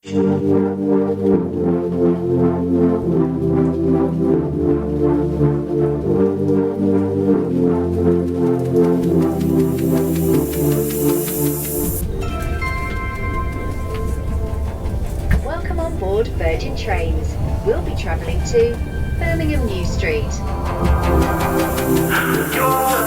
Welcome on board Virgin Trains. We'll be travelling to Birmingham New Street. I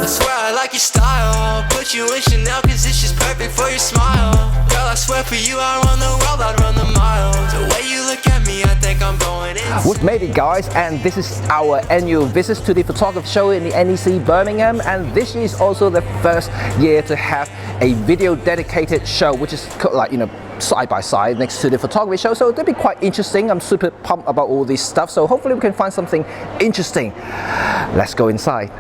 swear I like your style. Put you in Chanel cause it's just perfect for your smile. Girl, I swear for you I run the world, I'd run the miles. The way you look at me, I think I'm going in. We've made it, guys, and this is our annual visit to the photography show in the NEC Birmingham, and this is also the first year to have a video dedicated show, which is like, you know, side by side next to the photography show, so it'll be quite interesting. I'm super pumped about all this stuff, so hopefully we can find something interesting. Let's go inside.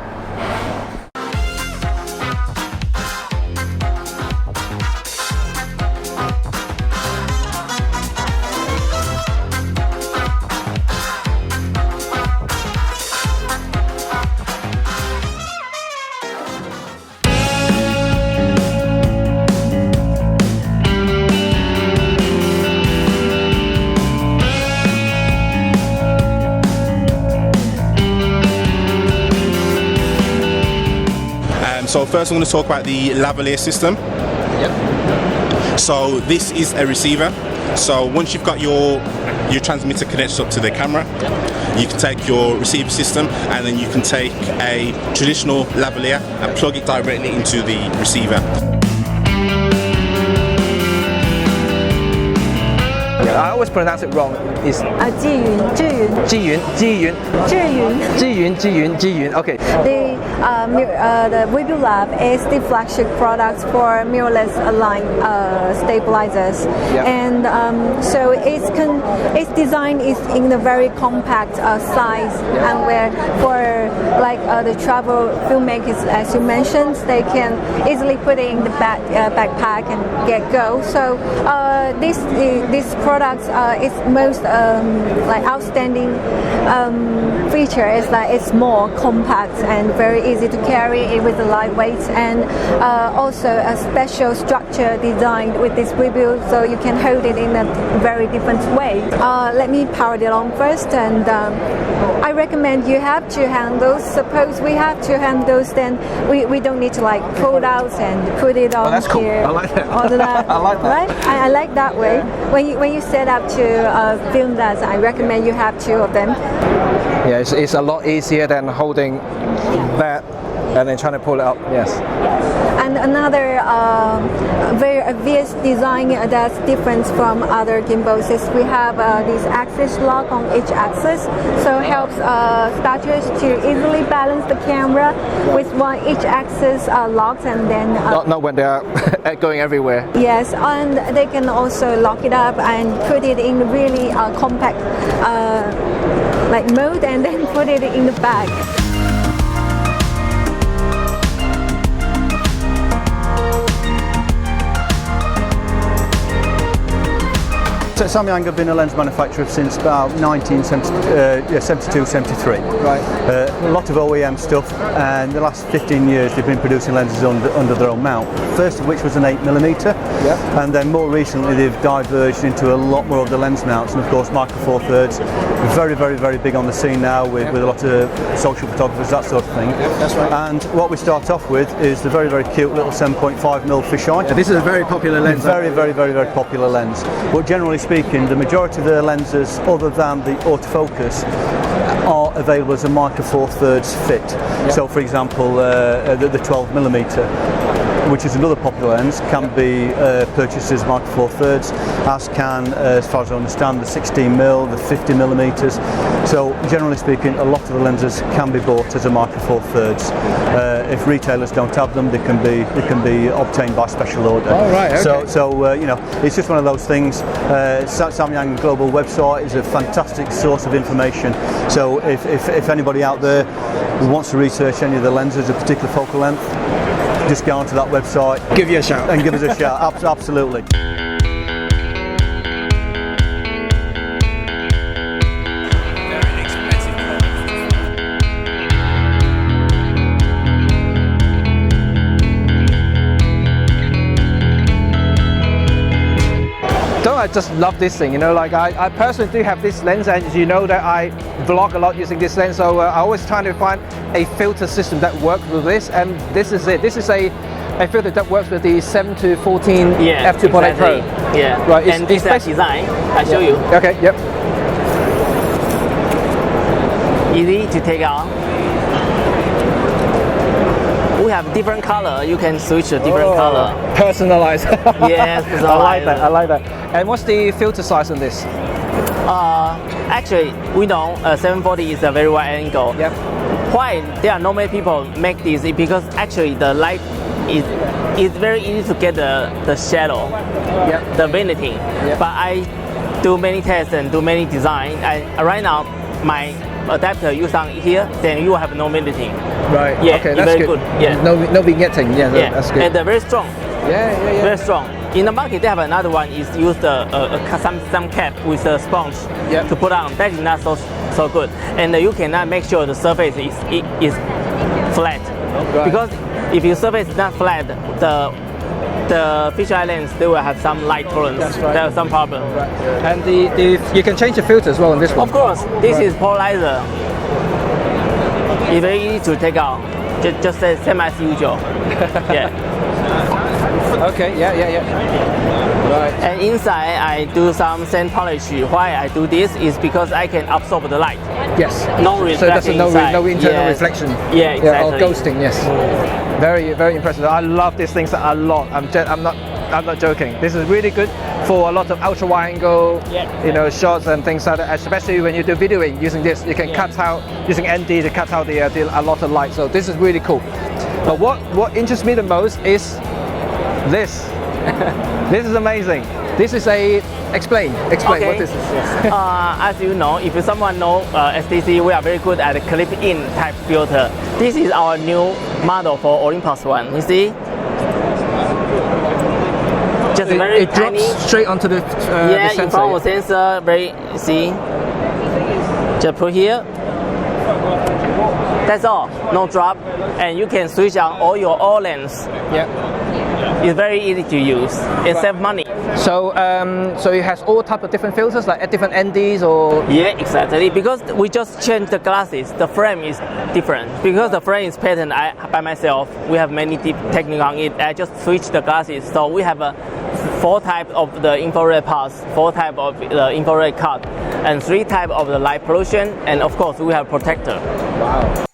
So first I'm going to talk about the lavalier system. Yep. So this is a receiver. So once you've got your transmitter connected up to the camera, you can take your receiver system and then you can take a traditional lavalier and plug it directly into the receiver. I always pronounce it wrong. It's Zhiyun. Okay. The Webu Lab is the flagship product for mirrorless align stabilizers, and so its design is in a very compact size, and where for like the travel filmmakers, as you mentioned, they can easily put it in the backpack and get go. So this product its most like outstanding feature is that it's more compact and very easy to carry. It with the lightweight, and also a special structure designed with this wheel, so you can hold it in a very different way. Let me power it on first, and I recommend you have two handles. Suppose we have two handles, then we don't need to like pull it out and put it on that's cool. here. I like that. All that. I like that. Right? I like that way. When you set up to film that, I recommend you have two of them. Yeah, it's a lot easier than holding that and then trying to pull it up. Yes. And another very obvious design that's different from other gimbals is we have this axis lock on each axis, so it helps starters to easily balance the camera with each axis locked, and then Not when they are going everywhere. yes, and they can also lock it up and put it in really compact like mode, and then put it in the bag. So Samyang have been a lens manufacturer since about 1972-73. Right. A lot of OEM stuff, and the last 15 years they've been producing lenses under their own mount. First of which was an 8mm, and then more recently they've diverged into a lot more of the lens mounts, and of course Micro Four Thirds, very big on the scene now with a lot of social photographers, that sort of thing. That's right. And what we start off with is the very cute little 7.5mm fisheye. This is a very popular lens. Very popular lens. But generally speaking, the majority of the lenses, other than the autofocus, are available as a Micro Four Thirds fit. So, for example, the 12mm, which is another popular lens, can be purchased as Micro Four Thirds, as can, as far as I understand, the 16mm, the 50mm. So, generally speaking, a lot of the lenses can be bought as a Micro Four Thirds. If retailers don't have them, they can be obtained by special order. Oh, right, okay. So you know, it's just one of those things. Samyang Global website is a fantastic source of information. So if anybody out there who wants to research any of the lenses of particular focal length, just go onto that website. Give you a shout. And give us a shout. Absolutely. I just love this thing, you know, like I personally do have this lens, and you know that I vlog a lot using this lens, so I always trying to find a filter system that works with this, and this is it. This is a filter that works with the 7 to 14 f2.8 Pro. Yeah, right. And this is design. I show you. Okay. Yep. Easy to take out. We have different color. You can switch to different color. Personalized. Yes, I like that. I like that. And what's the filter size on this? Actually, we know 740 is a very wide angle. Yep. Why there are not many people make this is because actually the light is very easy to get the shadow, the vanity. Yep. But I do many tests and do many design. Right now my adapter you on here, then you have no vanity. Right. Yeah. Okay, that's very good. Yeah. No vignetting. Yeah. That's good. And they're very strong. Yeah. Very strong. In the market, they have another one is use some cap with a sponge to put on. That is not so good, and you cannot make sure the surface is flat. Right. Because if your surface is not flat, the fisheye lens they will have some light tolerance. That's right. There are some problem. Right. And you can change the filter as well on this one. Of course, this is polarizer. It's very easy to take out. Just the same as usual. Yeah. Okay, yeah. Right. And inside, I do some sand polish. Why I do this is because I can absorb the light. Yes. No reflection. So that's no internal Yes. reflection. Yeah, exactly. Or ghosting. Yes. Very, very impressive. I love these things a lot. I'm not joking. This is really good for a lot of ultra wide angle, shots and things like that. Especially when you do videoing using this, you can cut out using ND to cut out a lot of light. So this is really cool. But what interests me the most is this. This is amazing. This is explain Okay. what this is. Yes. As you know, if someone know STC, we are very good at clip-in type filter. This is our new model for Olympus one. You see, just very it tiny. drops straight onto the sensor. In front of sensor, very see. Just put here. That's all. No drop, and you can switch on all your lens. Yeah. It's very easy to use. It saves money. So it has all type of different filters, like at different NDs or. Yeah, exactly. Because we just changed the glasses. The frame is different. Because the frame is patterned by myself. We have many techniques on it. I just switched the glasses. So we have 4 types of the infrared pass, 4 types of the infrared cut, and 3 types of the light pollution. And of course, we have protector. Wow.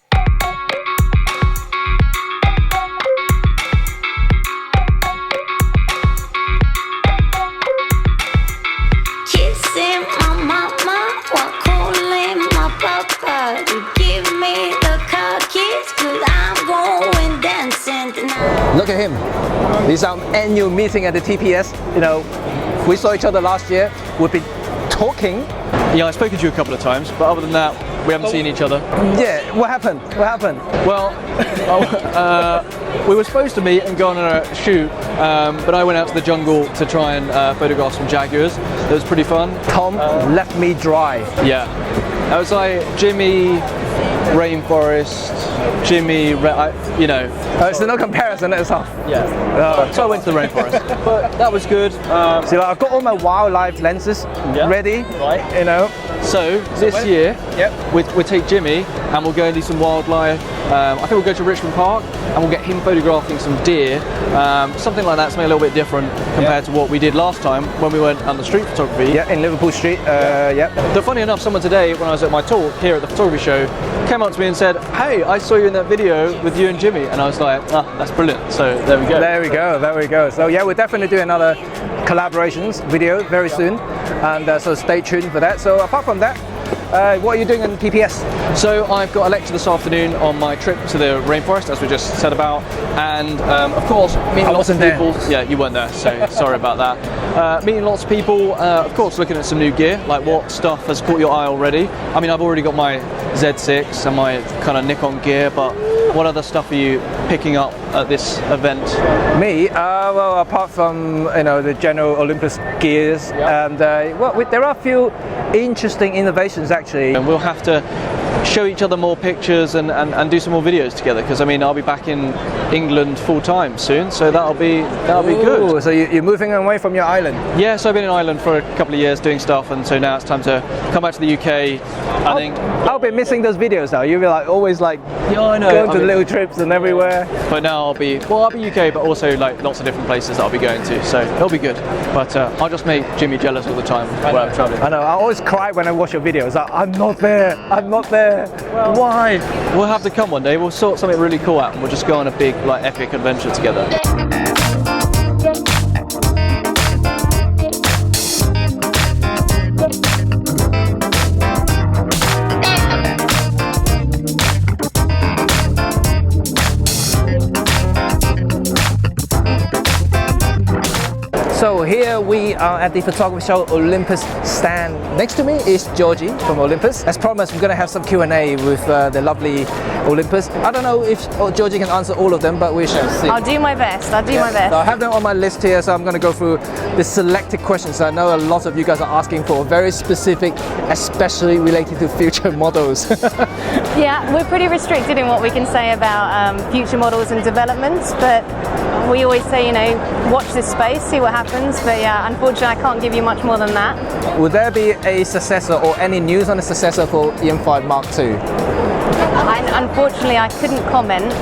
Kissing my mama while calling my papa to give me the car keys, 'cause I'm going dancing tonight. Look at him. This is our annual meeting at the TPS. We saw each other last year. We've been talking. Yeah, I've spoken to you a couple of times, but other than that, we haven't seen each other. Yeah, what happened? Well, we were supposed to meet and go on a shoot, but I went out to the jungle to try and photograph some jaguars. It was pretty fun. Tom left me dry. Yeah. I was like, Jimmy, rainforest, Jimmy, So no comparison, that's all. Yeah. So I went to the rainforest, but that was good. So I've got all my wildlife lenses ready, Right. So this year, we'll take Jimmy and we'll go and do some wildlife. I think we'll go to Richmond Park and we'll get him photographing some deer, something like that, something a little bit different compared to what we did last time when we went on the street photography. Yeah, in Liverpool Street. But funny enough, someone today, when I was at my talk here at the photography show, came up to me and said, "Hey, I saw you in that video with you and Jimmy," and I was like, "That's brilliant." So there we go. There we go. So yeah, we'll definitely do another collaborations video very soon, and so stay tuned for that. So apart from that, what are you doing in TPS? So I've got a lecture this afternoon on my trip to the rainforest, as we just said about, and of course meeting lots of people. Yeah, you weren't there, so sorry about that. Meeting lots of people, of course looking at some new gear, like what stuff has caught your eye already. I mean, I've already got my Z6 and my kind of Nikon gear, but what other stuff are you picking up at this event? Me, well, apart from the general Olympus gears, and there are a few interesting innovations actually. And we'll have to show each other more pictures and do some more videos together. Because I mean, I'll be back in England full time soon, so that'll be good. So you're moving away from your island? Yeah, so I've been in Ireland for a couple of years doing stuff, and so now it's time to come back to the UK. I think I'll be missing those videos now. You'll be like always like I know, going to little trips and everywhere. But now I'll be UK, but also like lots of different places that I'll be going to, so it'll be good. But I'll just make Jimmy jealous all the time when I'm traveling. I know. I always cry when I watch your videos. Like, I'm not there. I'm not there. Well, why? We'll have to come one day. We'll sort something really cool out, and we'll just go on a big like epic adventure together. So here we are at the photography show Olympus stand. Next to me is Georgie from Olympus. As promised, we're going to have some Q&A with the lovely Olympus. I don't know if Georgie can answer all of them, but we shall see. I'll do my best. I'll do my best. I have them on my list here, so I'm going to go through the selected questions. I know a lot of you guys are asking for, very specific, especially related to future models. Yeah, we're pretty restricted in what we can say about future models and developments, but we always say, you know, watch this space, see what happens. But yeah, unfortunately, I can't give you much more than that. Would there be a successor or any news on a successor for EM5 Mark II? Unfortunately, I couldn't comment.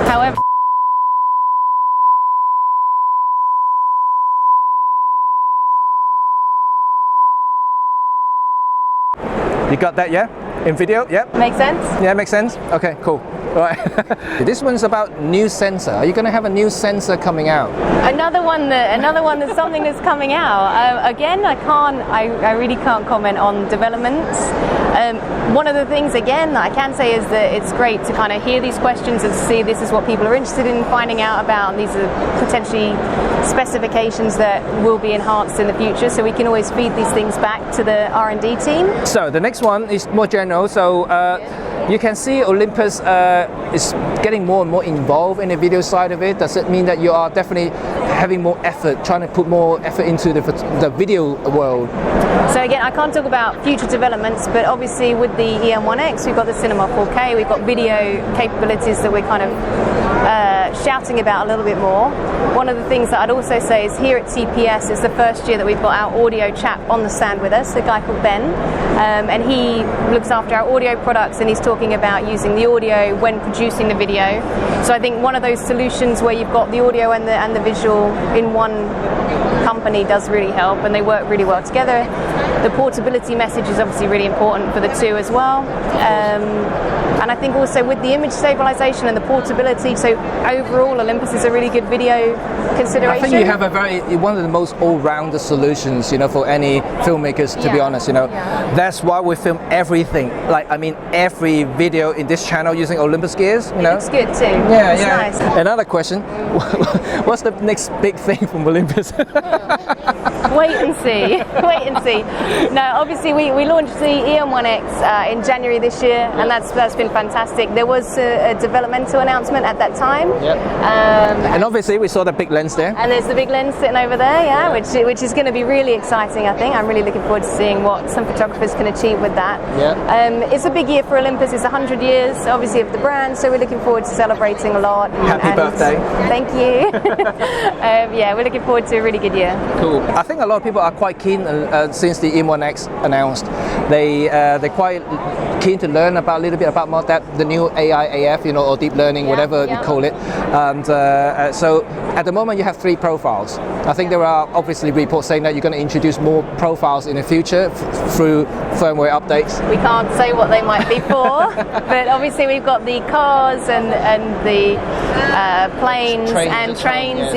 However, you got that, yeah? In video, yeah? Makes sense? Yeah, makes sense? Okay, cool. Right. This one's about new sensor. Are you going to have a new sensor coming out? Another one that's something that's coming out. Again, I really can't comment on developments. One of the things, again, that I can say is that it's great to kind of hear these questions and see this is what people are interested in finding out about. These are potentially specifications that will be enhanced in the future, so we can always feed these things back to the R&D team. So the next one is more general. So you can see Olympus is getting more and more involved in the video side of it. Does it mean that you are definitely having more effort, trying to put more effort into the video world? So again, I can't talk about future developments, but obviously with the EM1X, we've got the Cinema 4K, we've got video capabilities that we're kind of shouting about a little bit more. One of the things that I'd also say is here at TPS is the first year that we've got our audio chap on the stand with us, a guy called Ben, and he looks after our audio products, and he's talking about using the audio when producing the video. So I think one of those solutions where you've got the audio and the visual in one company does really help, and they work really well together. The portability message is obviously really important for the two as well. And I think also with the image stabilization and the portability, so overall Olympus is a really good video consideration. I think you have one of the most all-rounder solutions, you know, for any filmmakers, to be honest, you know. Yeah. That's why we film everything. Like, I mean, every video in this channel using Olympus gears, you know. Looks good too. Yeah, it's yeah. Nice. Another question, what's the next big thing from Olympus? Wait and see. Wait and see. No, obviously we launched the EM1X in January this year, and that's been fantastic. There was a developmental announcement at that time. Yep. And obviously we saw the big lens there. And there's the big lens sitting over there, yeah, which is going to be really exciting, I think. I'm really looking forward to seeing what some photographers can achieve with that. Yeah. It's a big year for Olympus. It's 100 years, obviously, of the brand, so we're looking forward to celebrating a lot. Happy birthday. Thank you. Yeah, we're looking forward to a really good year. Cool. I think a lot of people are quite keen since the EM1X announced. They're quite keen to learn about a little bit about more the new AI AF, you know, or deep learning, whatever you call it. And so at the moment you have 3 profiles. I think there are obviously reports saying that you're going to introduce more profiles in the future through firmware updates. We can't say what they might be for, but obviously we've got the cars and the planes and trains,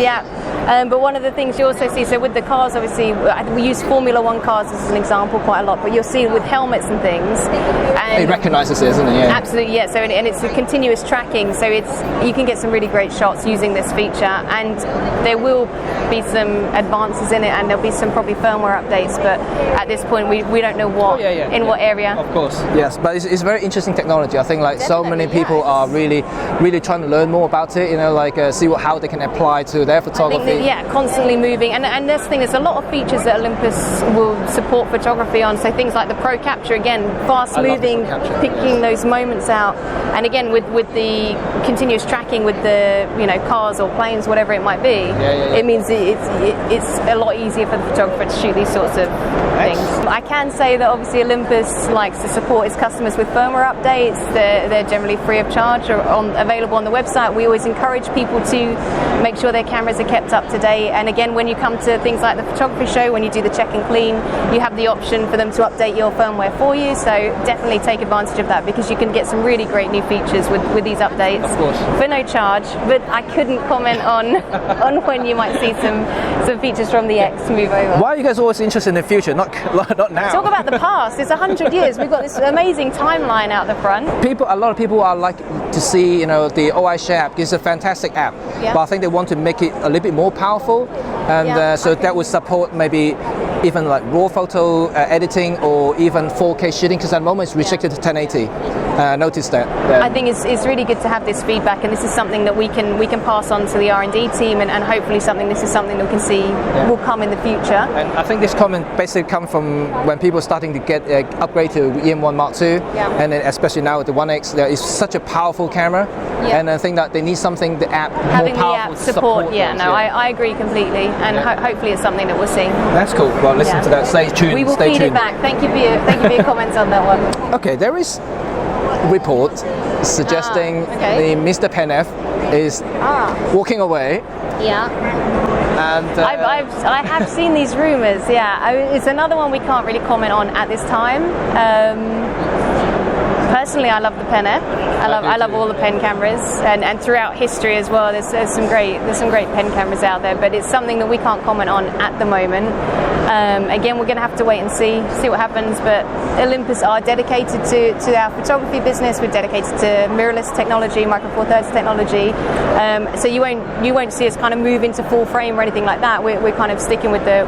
but one of the things you also see, so with the cars, obviously we use Formula 1 cars as an example quite a lot, but you'll see with helmets and things. And it recognises it, isn't it? Yeah. Absolutely, yeah. So and it's a continuous tracking, so you can get some really great shots using this feature, and there will be some advances in it, and there'll be some probably firmware updates, but at this point we don't know what what area. Of course, yes, but it's very interesting technology. I think like so many people are really trying to learn more about it. You know, like see how they can apply to their photography. constantly moving. And this thing, there's a lot of features that Olympus will support photography on. So things like the Pro Capture, again, fast moving, picking those moments out. And again, with the continuous tracking with the cars or planes, whatever it might be, it means it's a lot easier for the photographer to shoot these sorts of things. I can say that obviously Olympus likes to support its customers with firmware updates. They're generally free of charge or available on the website. We always encourage people to make sure their cameras are kept up to date. And again, when you come to things like the photography show, when you do the check and clean, you have the option for them to update your firmware for you. So definitely take advantage of that, because you can get some really great new features with these updates. Of course. For no charge. But I couldn't comment on when you might see some features from the X move over. Why are you guys always interested in the future, not now? Talk about the past. It's 100 years. We've got this amazing timeline out the front. A lot of people are like to see, the OI Share app. It's a fantastic app, but I think they want to make it a little bit more powerful, and so that would support maybe even like raw photo editing or even 4K shooting, because at the moment it's restricted to 1080. Noticed that. I think it's really good to have this feedback, and this is something that we can pass on to the R&D team, and hopefully this is something that we can see will come in the future. And I think this comment basically comes from when people are starting to get upgrade to EM1 Mark II, and then especially now with the 1X, it's such a powerful camera, and I think that they need something, the app, having more powerful the app support. I agree completely, and hopefully it's something that we'll see. That's cool. Well, listen to that. Stay tuned. We will feed it back. Thank you for your comments on that one. Okay, there is report suggesting the Mr. Penf is walking away. Yeah. And I have seen these rumours. It's another one we can't really comment on at this time. Personally, I love the Pen F. I love all the pen cameras, and throughout history as well. There's some great pen cameras out there, but it's something that we can't comment on at the moment. Again, we're going to have to wait and see what happens. But Olympus are dedicated to our photography business. We're dedicated to mirrorless technology, micro four thirds technology. So you won't see us kind of move into full frame or anything like that. We're kind of sticking with the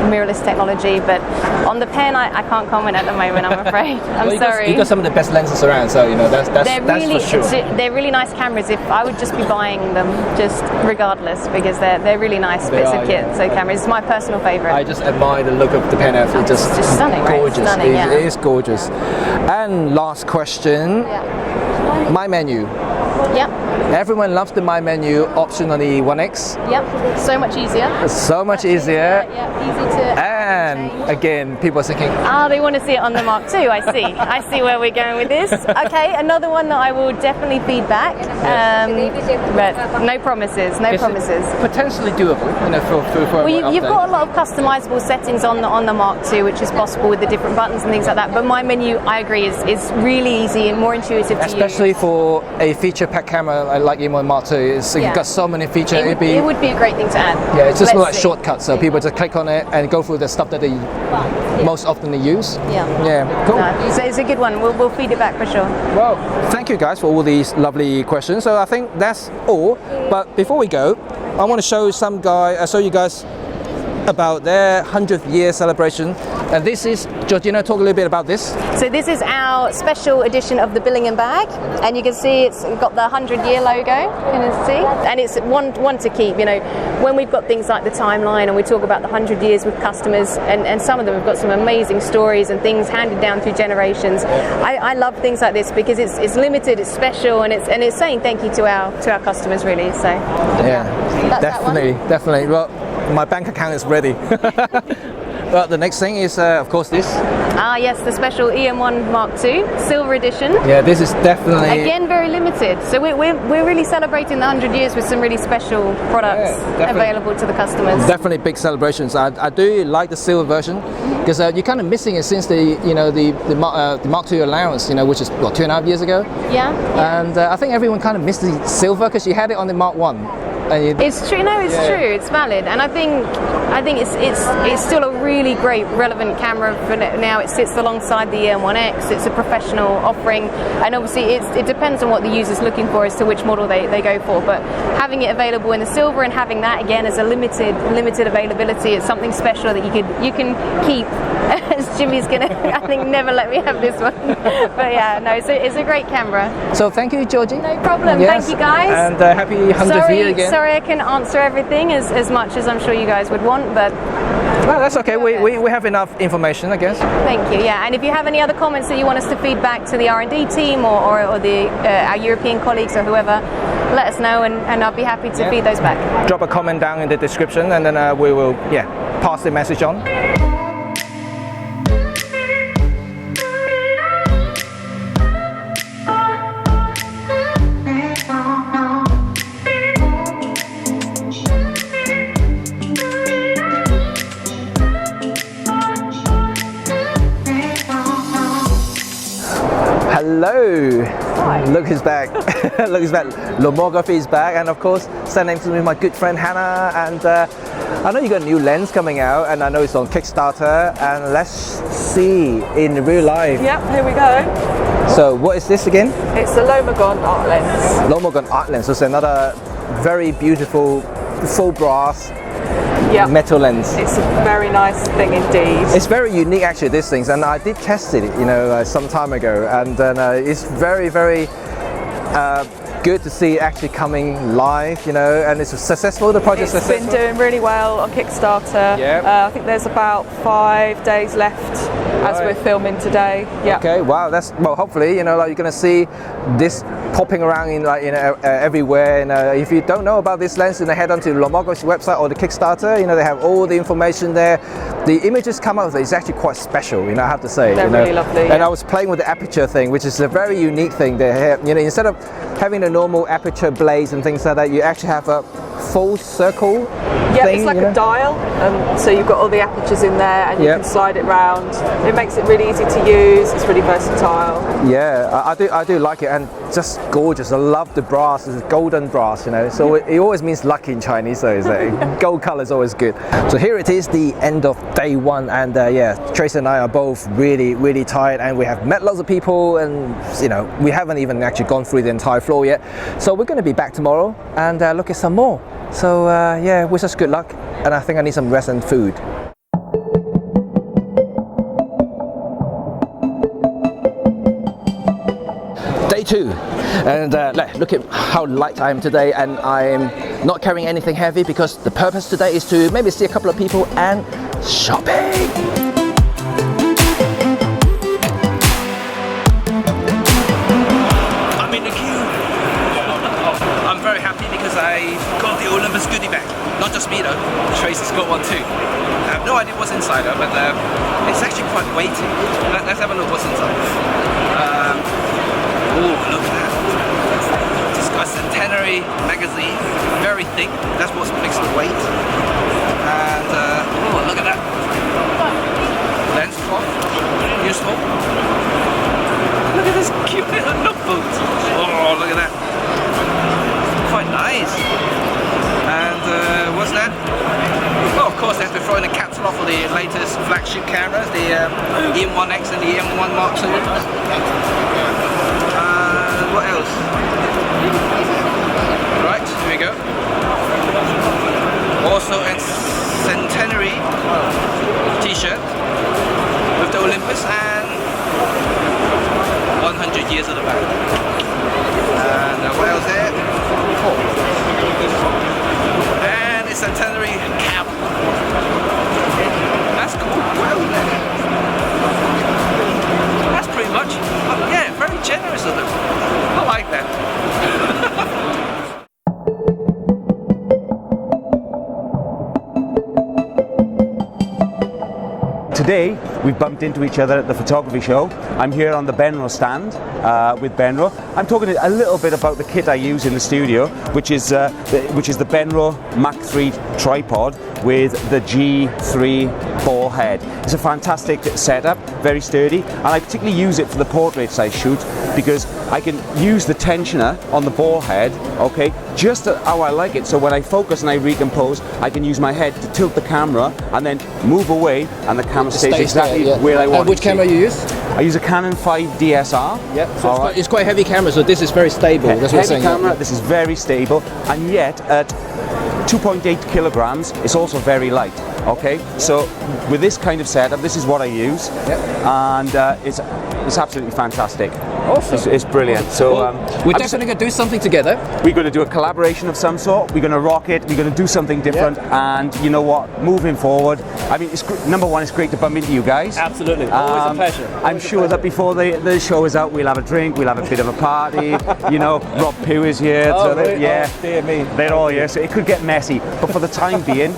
mirrorless technology. But on the pen, I can't comment at the moment. I'm afraid. I'm sorry. You got some of the best lenses around, so that's for sure. They're really nice cameras. If I would just be buying them, just regardless, because they're really nice bits of kit. So cameras, it's my personal favourite. I just admire the look of the Pen F. It's just stunning, gorgeous. Right? Stunning, it is gorgeous. And last question, My Menu. Yep. Everyone loves the My Menu option on the 1X. Yep. So much easier. So much easier. Yeah, easy to. And again, people are thinking, they want to see it on the Mark II. I see where we're going with this. Okay, another one that I will definitely feed back. But no promises. No promises. Potentially doable, for you've got a lot of customizable settings on the Mark II, which is possible with the different buttons and things like that. But My Menu, I agree, is really easy and more intuitive to use. Especially for a feature pack camera like EM1 Mark II, you've got so many features. It would be a great thing to add. Yeah, it's just like shortcuts, so people just click on it and go through the stuff that they most often use. Yeah, cool. No, so it's a good one. We'll feed it back for sure. Well, thank you guys for all these lovely questions. So I think that's all. But before we go, I want to show you guys about their 100th year celebration. And this is, Georgina, talk a little bit about this. So this is our special edition of the Birmingham bag, and you can see it's got the 100-year logo, you can see, and it's one to keep. When we've got things like the timeline and we talk about the 100 years with customers, and some of them have got some amazing stories and things handed down through generations. I love things like this because it's limited, it's special, and it's saying thank you to our customers, really. So definitely. Well, my bank account is ready. Well, the next thing is, of course, this. Yes, the special EM1 Mark II Silver Edition. Yeah, this is definitely... Again, very limited. So we're really celebrating the 100 years with some really special products available to the customers. Definitely big celebrations. I do like the silver version because you're kind of missing it since the Mark II allowance, which is, 2.5 years ago? Yeah. And I think everyone kind of missed the silver because you had it on the Mark I. It's true. No, it's true. It's valid, and I think it's still a really great, relevant camera for now. It sits alongside the EM1X. It's a professional offering, and obviously it depends on what the user's looking for as to which model they go for. But having it available in the silver and having that again as a limited availability, it's something special that you can keep Jimmy's gonna, I think, never let me have this one. But yeah, no, it's a great camera. So thank you, Georgie. No problem. Yes. Thank you, guys. And happy 100th year again. Sorry I can answer everything as much as I'm sure you guys would want, but well, that's okay. We have enough information, I guess. thank you. Yeah, and if you have any other comments that you want us to feed back to the R&D team or our European colleagues or whoever, let us know, and I'll be happy to feed those back. Drop a comment down in the description, and then we will pass the message on. Hello! Hi. Look who's back. Look who's back. Lomography is back, and of course, standing next to me, my good friend Hannah. And I know you got a new lens coming out, and I know it's on Kickstarter. And let's see in real life. Yep, here we go. So, what is this again? It's a Lomagon art lens. Lomagon art lens. So it's another very beautiful full brass Yep. metal lens. It's a very nice thing indeed. It's very unique, actually, these things, and I did test it, some time ago, and it's very, very good to see it actually coming live, and it's successful. The project's It's successful. been doing really well on Kickstarter. Yep. I think there's about 5 days left as Right. we're filming today. Yeah. Okay, wow, that's well. Hopefully, you're going to see this popping around in everywhere. And if you don't know about this lens, head on to Lomography's website or the Kickstarter. They have all the information there. The images come out. It's actually quite special. I have to say. They're really lovely. And Yeah. I was playing with the aperture thing, which is a very unique thing. They have, instead of having the normal aperture blades and things like that, you actually have a full circle. Yeah, thing, it's like a dial, so you've got all the apertures in there, and you Yep. can slide it round. It makes it really easy to use. It's really versatile. Yeah, I do like it, and just gorgeous. I love the brass. It's golden brass, So it always means lucky in Chinese. So gold color is always good. So here it is, the end of day one, and Tracy and I are both really, really tired, and we have met lots of people, and we haven't even actually gone through the entire floor yet. So we're going to be back tomorrow and look at some more. So wish us good luck, and I think I need some rest and food. Day two, and look at how light I am today, and I'm not carrying anything heavy because the purpose today is to maybe see a couple of people and shopping. I'm in the queue. I'm very happy because I got the Olympus Goodie Bag. Not just me though, Tracy's got one too. I have no idea what's inside though, but it's actually quite weighty. Let's have a look what's inside. Oh, look at that. It's got a centenary magazine, very thick. That's what makes it weight. And oh, look at that. Lens cloth, useful. Look at this cute little notebook. Oh, look at that. Quite nice. And what's that? Well, of course, they have to throw in a catalogue for the latest flagship cameras, the EM1X and the EM1 Mark II. What else? Right, here we go. Also a centenary t-shirt with the Olympus and 100 years of the bag. And what else there? And a centenary cap. That's cool. Well, that's pretty much. Yeah, very generous of them. I like that. Today, we've bumped into each other at the photography show. I'm here on the Benro stand with Benro. I'm talking a little bit about the kit I use in the studio, which is the Benro Mark III tripod with the G3 ball head. It's a fantastic setup, very sturdy, and I particularly use it for the portraits I shoot because I can use the tensioner on the ball head, okay, just how I like it. So when I focus and I recompose, I can use my head to tilt the camera and then move away, and the camera stays exactly where I want it. Which camera you use? I use a Canon 5 DSR. Yep. So it's quite a heavy camera, so this is very stable. That's what I'm saying. Heavy camera. This is very stable, and yet at 2.8 kilograms, it's also very light. Okay, so with this kind of setup, this is what I use, and it's absolutely fantastic. Awesome. It's brilliant. So we're definitely going to do something together. We're going to do a collaboration of some sort. We're going to rock it. We're going to do something different. And you know what? Moving forward, I mean, number one, it's great to bump into you guys. Absolutely. Always a pleasure. I'm sure that before the show is out, we'll have a drink. We'll have a bit of a party. You know, Rob Pugh is here. Oh, so really? yeah, Oh, dear me. they're all here. So it could get messy. But for the time being,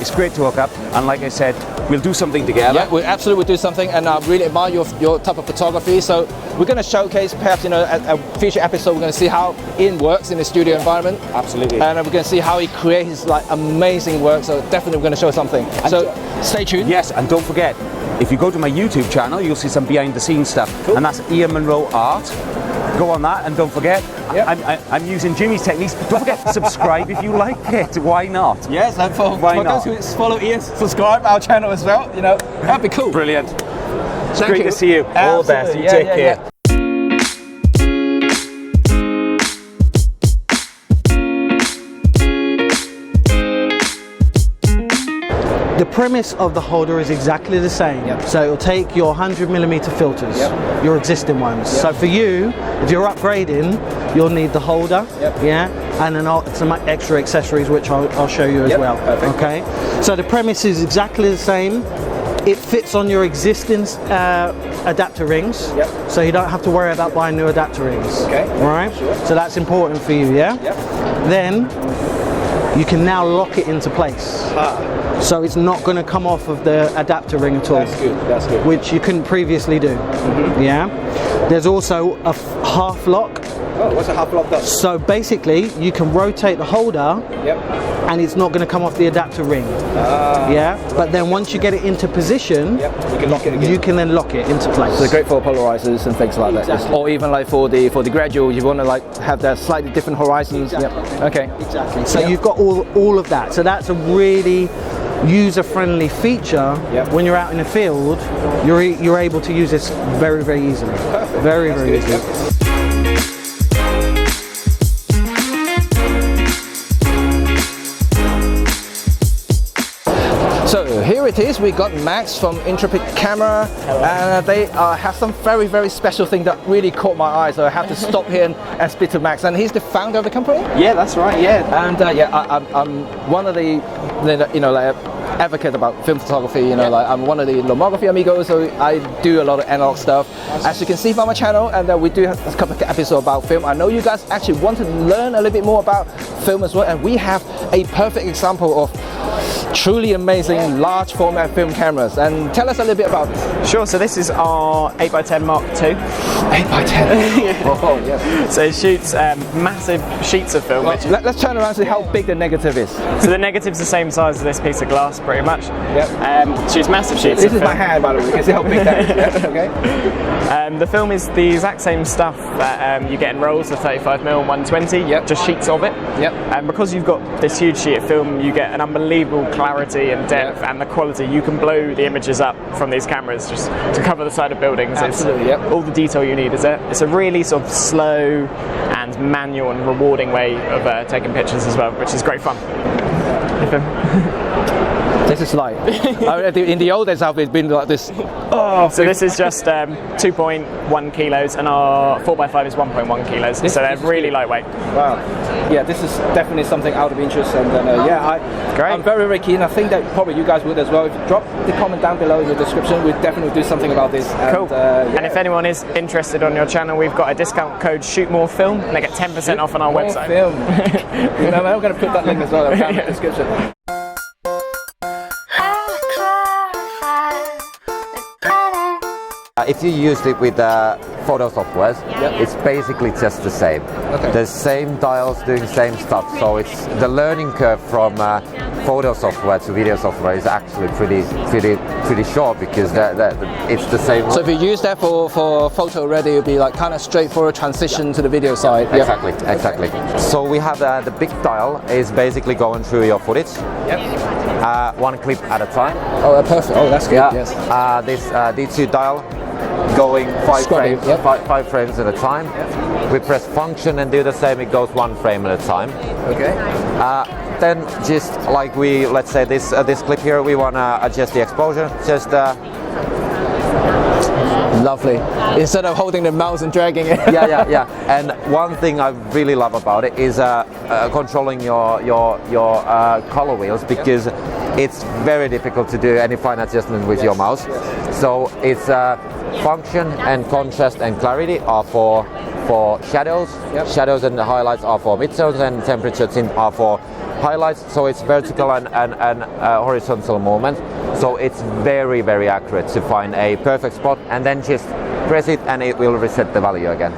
it's great to hook up. And like I said, we'll do something together. Yeah, we absolutely will do something, and I really admire your type of photography. So we're going to showcase, perhaps, you know, a future episode. We're going to see how Ian works in the studio environment. Absolutely. And we're going to see how he creates like amazing work. So definitely we're going to show something. So stay tuned. Yes, and don't forget, if you go to my YouTube channel, you'll see some behind the scenes stuff, and that's Ian Monroe Art. Go on that, and don't forget, I'm using Jimmy's techniques. Don't forget to subscribe if you like it. Why not? Yes, and for those who follow Ian, subscribe our channel as well. You know, that'd be cool. Brilliant. Thank Great you. to see you. All the best. You take care. The premise of the holder is exactly the same. So it'll take your 100mm filters, your existing ones. So for you, if you're upgrading, you'll need the holder, and then some extra accessories, which I'll show you as well. Perfect. Okay. So the premise is exactly the same. It fits on your existing adapter rings, so you don't have to worry about buying new adapter rings. Okay. All right. Sure. So that's important for you, Then you can now lock it into place. So it's not going to come off of the adapter ring at all. That's good. That's good. Which you couldn't previously do. Yeah. There's also a half lock. Oh, what's a half lock does? So basically, you can rotate the holder, and it's not going to come off the adapter ring. Yeah. But then once you get it into position, you can lock it again. You can then lock it into place. So great for polarizers and things like that. Or even like for the gradual, you want to like have that slightly different horizons. Okay. Exactly. So you've got all of that. So that's a really user-friendly feature. When you're out in the field, you're able to use this very, very easily. Perfect. Very easily. So here it is, we got Max from Intrepid Camera, and they have some very, very special thing that really caught my eye, so I have to stop here and speak to Max. And he's the founder of the company? Yeah, that's right, And I'm one of the you know, like, advocate about film photography, you know, like I'm one of the Lomography amigos, so I do a lot of analog stuff. As you can see from my channel, and we do have a couple of episodes about film. I know you guys actually want to learn a little bit more about film as well, and we have a perfect example of truly amazing large format film cameras. And tell us a little bit about this. Sure, so this is our 8x10 Mark II. 8x10? Oh, yes. So it shoots massive sheets of film. Well, let's turn around and see how big the negative is. So the negative's the same size as this piece of glass, pretty much. Shoots massive sheets This of is my film. hand, by the way, you can see how big that is. Okay. The film is the exact same stuff that you get in rolls, the 35mm and 120, just sheets of it. And because you've got this huge sheet of film, you get an unbelievable clarity and depth and the quality. You can blow the images up from these cameras just to cover the side of buildings. Absolutely, All the detail you need is there. It's a really sort of slow and manual and rewarding way of taking pictures as well, which is great fun. This is like, in the old days I've been like this. So this is just 2.1 kilos and our 4x5 is 1.1 kilos. So they're really lightweight. Wow. Yeah, this is definitely something out of interest, and I'm very, very keen. I think that probably you guys would as well. If you drop the comment down below in the description, we'll definitely do something about this. Cool. And if anyone is interested on your channel, we've got a discount code ShootMoreFilm, and they get 10% off on our website. Film. You know, I'm going to put that link as well down in the description. If you used it with photo software, it's basically just the same. The same dials doing the same stuff. So it's the learning curve from photo software to video software is actually pretty short because it's the same. So if you use that for photo already, it'll be like kind of straightforward transition to the video side. Exactly. So we have the big dial is basically going through your footage. One clip at a time. Oh, perfect. Oh, that's good. Yes. This D2 dial going 5 frames at a time. We press function and do the same. It goes 1 frame at a time. Okay. then just like let's say this clip here, we wanna adjust the exposure. Just lovely. Instead of holding the mouse and dragging it. yeah. And one thing I really love about it is controlling your color wheels, because it's very difficult to do any fine adjustment with your mouse. So it's function and contrast and clarity are for shadows. Shadows and the highlights are for midtones, and temperature tint are for highlights. So it's vertical and horizontal movement. So it's very, very accurate to find a perfect spot, and then just press it and it will reset the value again.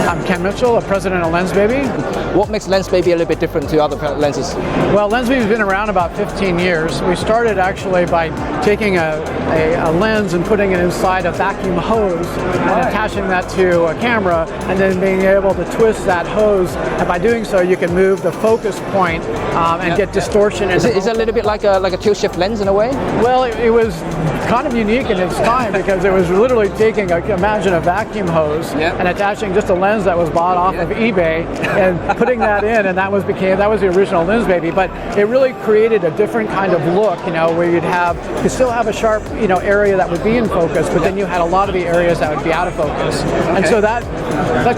I'm Ken Mitchell, the president of Lensbaby. What makes Lensbaby a little bit different to other lenses? Well, Lensbaby's been around about 15 years. We started actually by taking a lens and putting it inside a vacuum hose and attaching that to a camera, and then being able to twist that hose. And by doing so, you can move the focus point and get distortion. Is it a little bit like a tilt shift lens in a way? Well, it was kind of unique in its time, because it was literally taking, imagine a vacuum hose and attaching just a lens that was bought off of eBay and putting that in, and that was the original Lensbaby. But it really created a different kind of look, where you still have a sharp, area that would be in focus, but then you had a lot of the areas that would be out of focus. And so that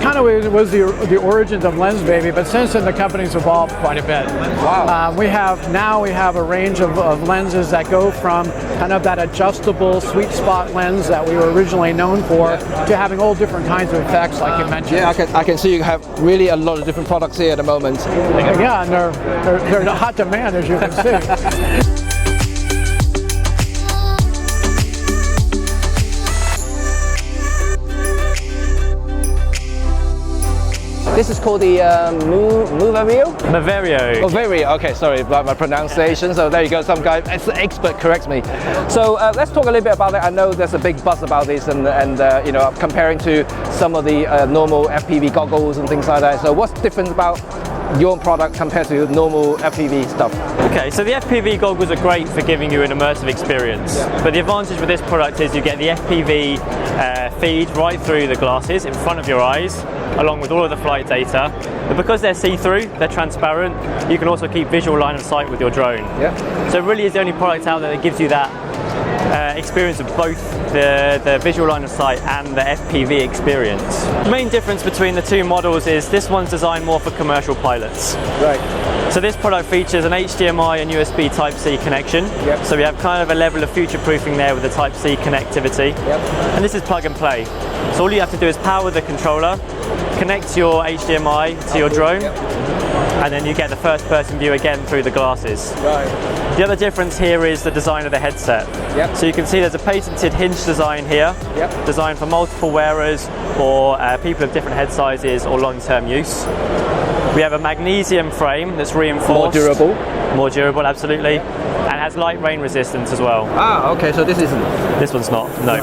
kind of was the origins of Lensbaby. But since then, the company's evolved quite a bit. Wow. We have a range of lenses that go from kind of that adjustable sweet spot lens that we were originally known for to having all different kinds of effects, like you mentioned. Yeah, I can see you have really a lot of different products here at the moment. Yeah, and they're in hot demand, as you can see. This is called the Moverio? Moverio. Oh, Moverio. Okay, sorry about my pronunciation. So there you go, some guy, as an expert, corrects me. So let's talk a little bit about it. I know there's a big buzz about this, and comparing to some of the normal FPV goggles and things like that. So what's different about your product compared to normal FPV stuff? Okay, so the FPV goggles are great for giving you an immersive experience, but the advantage with this product is you get the FPV feed right through the glasses in front of your eyes, along with all of the flight data. But because they're see-through, they're transparent, you can also keep visual line of sight with your drone. So it really is the only product out there that gives you that experience of both the visual line of sight and the FPV experience. The main difference between the two models is this one's designed more for commercial pilots. Right. So this product features an HDMI and USB Type-C connection. So we have kind of a level of future-proofing there with the Type-C connectivity. And this is plug and play. So all you have to do is power the controller, connect your HDMI to your drone, and then you get the first-person view again through the glasses. The other difference here is the design of the headset. So you can see there's a patented hinge design here, designed for multiple wearers or people of different head sizes or long-term use. We have a magnesium frame that's reinforced. More durable? More durable, absolutely. And has light rain resistance as well. Ah, okay, so this isn't? This one's not, no.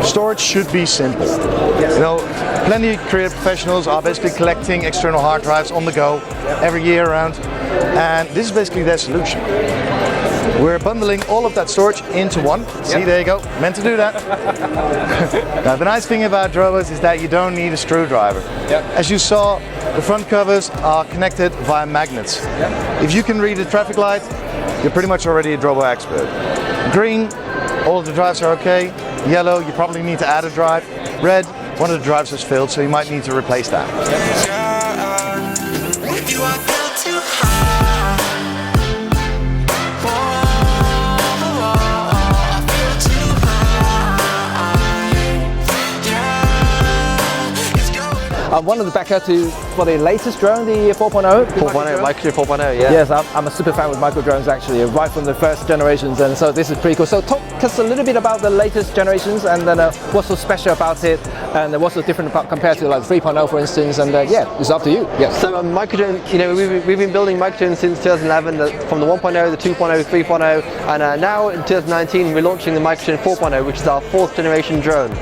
Storage should be simple. Plenty of creative professionals are basically collecting external hard drives on the go every year around, and this is basically their solution. We're bundling all of that storage into one. See, there you go, meant to do that. Now, the nice thing about Drobos is that you don't need a screwdriver. As you saw, the front covers are connected via magnets. If you can read a traffic light, you're pretty much already a Drobo expert. Green, all of the drives are okay. Yellow, you probably need to add a drive. Red, one of the drives has failed, so you might need to replace that. One of the backer for the latest drone, the 4.0. 4.0, Micro 4.0, yeah. Yes, I'm a super fan with micro drones actually, right from the first generations, and so this is pretty cool. So talk us a little bit about the latest generations, and then what's so special about it, and what's so different compared to like 3.0 for instance, and yeah, it's up to you. Yes. So micro drone, we've been building micro drones since 2011, from the 1.0, the 2.0, 3.0, and now in 2019 we're launching the micro drone 4.0, which is our 4th generation drone.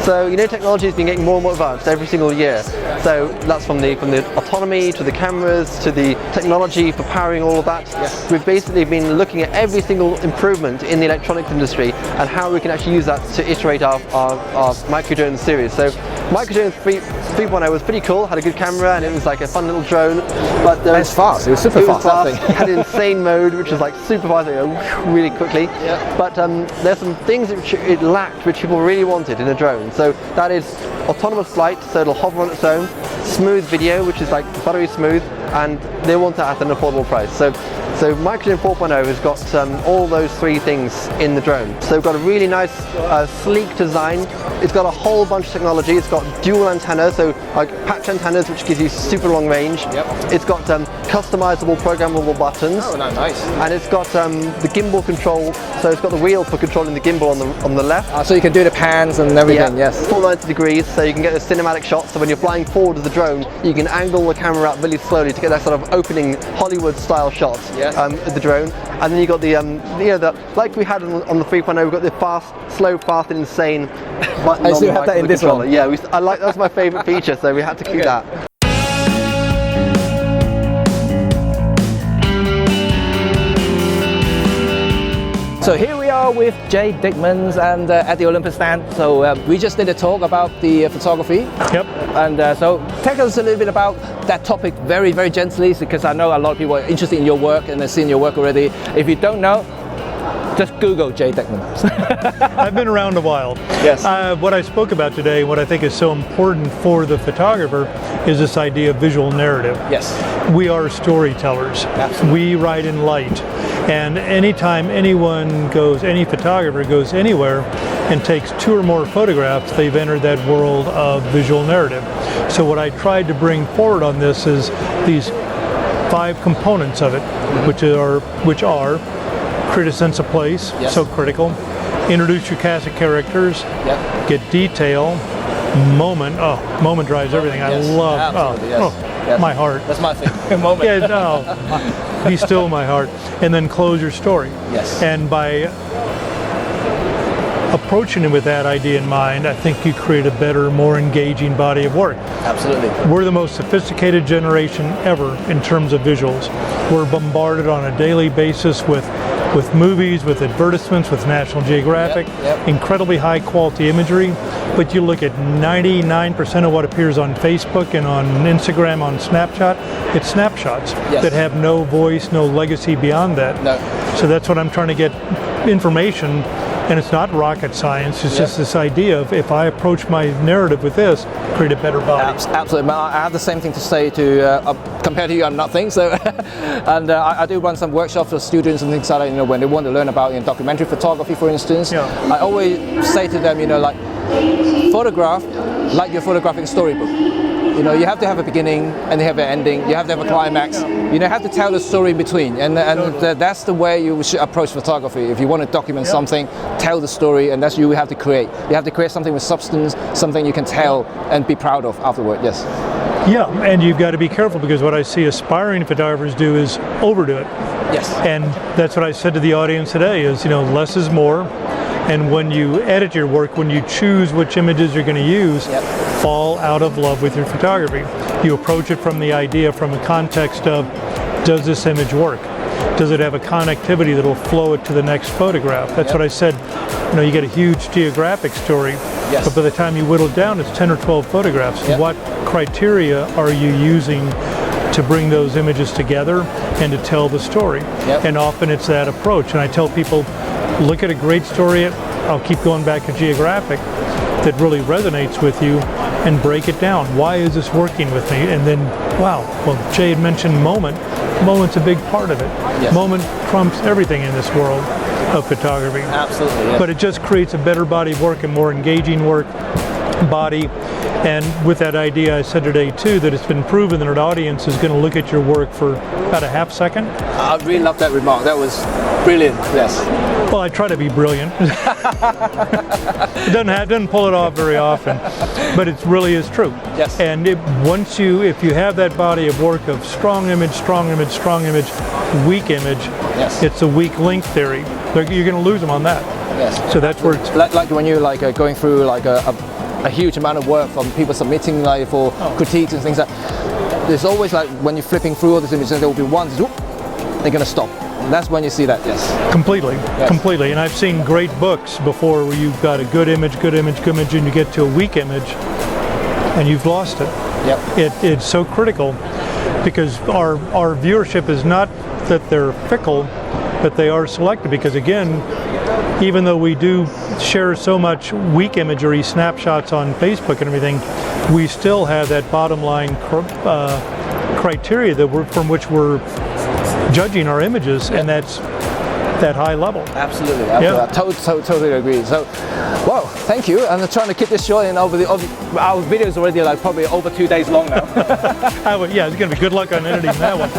So technology has been getting more and more advanced every single year. So that's from the autonomy to the cameras to the technology for powering all of that. We've basically been looking at every single improvement in the electronics industry and how we can actually use that to iterate our micro drone series. So micro drone 3.0 was pretty cool, had a good camera and it was like a fun little drone. But it's fast, it was super fast. It had insane mode, which was like super fast, really quickly. But there's some things which it lacked, which people really wanted in a drone. So that is autonomous flight, so it'll hover on its own, smooth video, which is like buttery smooth, and they want that at an affordable price. So Microdrone 4.0 has got all those three things in the drone. So we've got a really nice, sleek design. It's got a whole bunch of technology. It's got dual antennas, so like patch antennas, which gives you super long range. It's got customizable programmable buttons. Oh, nice. And it's got the gimbal control. So it's got the wheel for controlling the gimbal on the left. So you can do the pans and everything. Yes. Full 90 degrees, so you can get the cinematic shots. So when you're flying forward with the drone, you can angle the camera up really slowly to get that sort of opening Hollywood-style shot. Of the drone, and then you got the like we had on the 3.0, we've got the fast, slow, fast, and insane button. I still have that in this one. Yeah, that was my favourite feature, so we had to keep that. So here we are with Jay Dickman and at the Olympus stand. So we just did a talk about the photography. And so tell us a little bit about that topic very, very gently, because I know a lot of people are interested in your work and they've seen your work already. If you don't know, just Google Jay Dickman. I've been around a while. Yes. What I spoke about today, what I think is so important for the photographer, is this idea of visual narrative. Yes. We are storytellers. Absolutely. We write in light. And anytime any photographer goes anywhere and takes 2 or more photographs, they've entered that world of visual narrative. So what I tried to bring forward on this is these 5 components of it, which are create a sense of place, so critical, introduce your cast of characters, get detail, moment drives everything. I love, my heart. That's my thing, moment. Yeah, no, be still my heart. And then close your story. Yes. And by approaching it with that idea in mind, I think you create a better, more engaging body of work. Absolutely. We're the most sophisticated generation ever in terms of visuals. We're bombarded on a daily basis with movies, with advertisements, with National Geographic, incredibly high quality imagery, but you look at 99% of what appears on Facebook and on Instagram, on Snapchat, it's snapshots that have no voice, no legacy beyond that. No. So that's what I'm trying to get information, and it's not rocket science, it's just this idea of if I approach my narrative with this, create a better body. Absolutely, I have the same thing to say to, compared to you, I'm nothing, so, and I do run some workshops for students and things like that, when they want to learn about documentary photography, for instance. I always say to them, like, photograph like you're photographing a storybook. You have to have a beginning and you have an ending, you have to have a climax, you have to tell the story in between, and that's the way you should approach photography. If you want to document something, tell the story, and that's you have to create. You have to create something with substance, something you can tell and be proud of afterward, yes. Yeah, and you've got to be careful, because what I see aspiring photographers do is overdo it. Yes. And that's what I said to the audience today is, less is more. And when you edit your work, when you choose which images you're going to use, fall out of love with your photography. You approach it from the idea, from the context of, does this image work? Does it have a connectivity that will flow it to the next photograph? That's what I said. You get a huge geographic story, but by the time you whittle it down, it's 10 or 12 photographs. What criteria are you using to bring those images together and to tell the story? And often it's that approach. And I tell people, look at a great story, I'll keep going back to geographic, that really resonates with you, and break it down. Why is this working with me? And then, wow, well, Jay had mentioned moment. Moment's a big part of it. Moment trumps everything in this world of photography. Absolutely, But it just creates a better body of work, a more engaging body. And with that idea, I said today too, that it's been proven that an audience is going to look at your work for about a half second. I really love that remark. That was brilliant. Yes. Well, I try to be brilliant. It doesn't pull it off very often, but it really is true. Yes. And if you have that body of work of strong image, weak image, it's a weak link theory. You're going to lose them on that. Yes. So that's where it's like when you're going through like a a huge amount of work from people submitting like for critiques and things like that. There's always like when you're flipping through all these images, there will be ones, whoop, they're going to stop. That's when you see that, yes. Completely, completely. And I've seen great books before where you've got a good image, and you get to a weak image, and you've lost it. Yep. It's so critical because our viewership is not that they're fickle, but they are selective. Because again, even though we do share so much weak imagery, snapshots on Facebook and everything, we still have that bottom line criteria that from which we're judging our images, and that's that high level. Absolutely. I totally agree. So, well, thank you. I'm trying to keep this short, and our video is already like probably over 2 days long now. Yeah, it's going to be good luck on editing that one.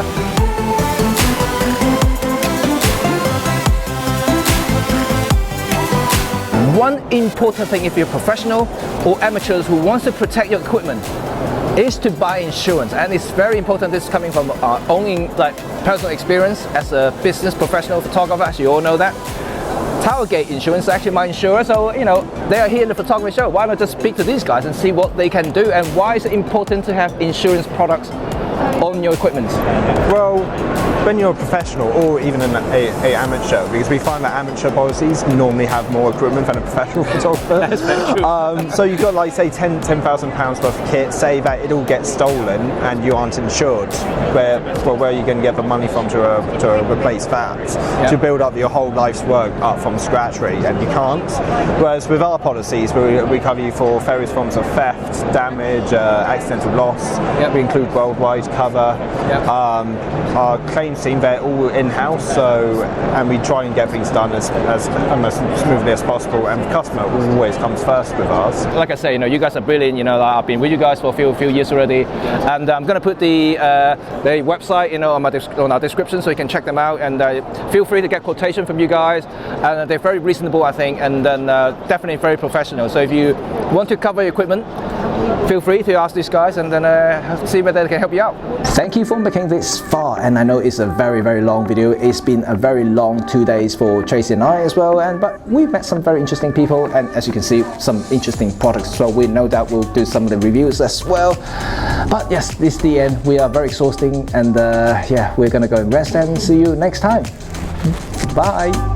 One important thing if you're a professional or amateurs who wants to protect your equipment is to buy insurance, and it's very important. This is coming from our own personal experience as a business professional photographer, as you all know that. Towergate Insurance is actually my insurer, so you know they are here in the photography show. Why not just speak to these guys and see what they can do, and why is it important to have insurance products on your equipment? Well, when you're a professional or even an amateur, because we find that amateur policies normally have more equipment than a professional photographer. That's very true. So you've got like say £10,000 worth of kit, say that it all gets stolen and you aren't insured. Where are you going to get the money from to replace that? To build up your whole life's work up from scratch really, and you can't. Whereas with our policies, we cover you for various forms of theft, damage, accidental loss. We include worldwide cover. Our claims team, they're all in-house, and we try and get things done as smoothly as possible, and the customer always comes first with us. Like I say, you know, you guys are brilliant. You know, I've been with you guys for a few years already, and I'm going to put the website, you know, on our description, so you can check them out, and feel free to get quotation from you guys, and they're very reasonable, I think, and then definitely very professional. So if you want to cover your equipment, feel free to ask these guys, and then see whether they can help you out. Thank you for making this far, and I know it's a very, very long video. It's been a very long 2 days for Tracy and I as well, but we met some very interesting people, and as you can see, some interesting products as well. We know that we'll do some of the reviews as well. But yes, this is the end. We are very exhausting, and yeah, we're gonna go and rest and see you next time. Bye.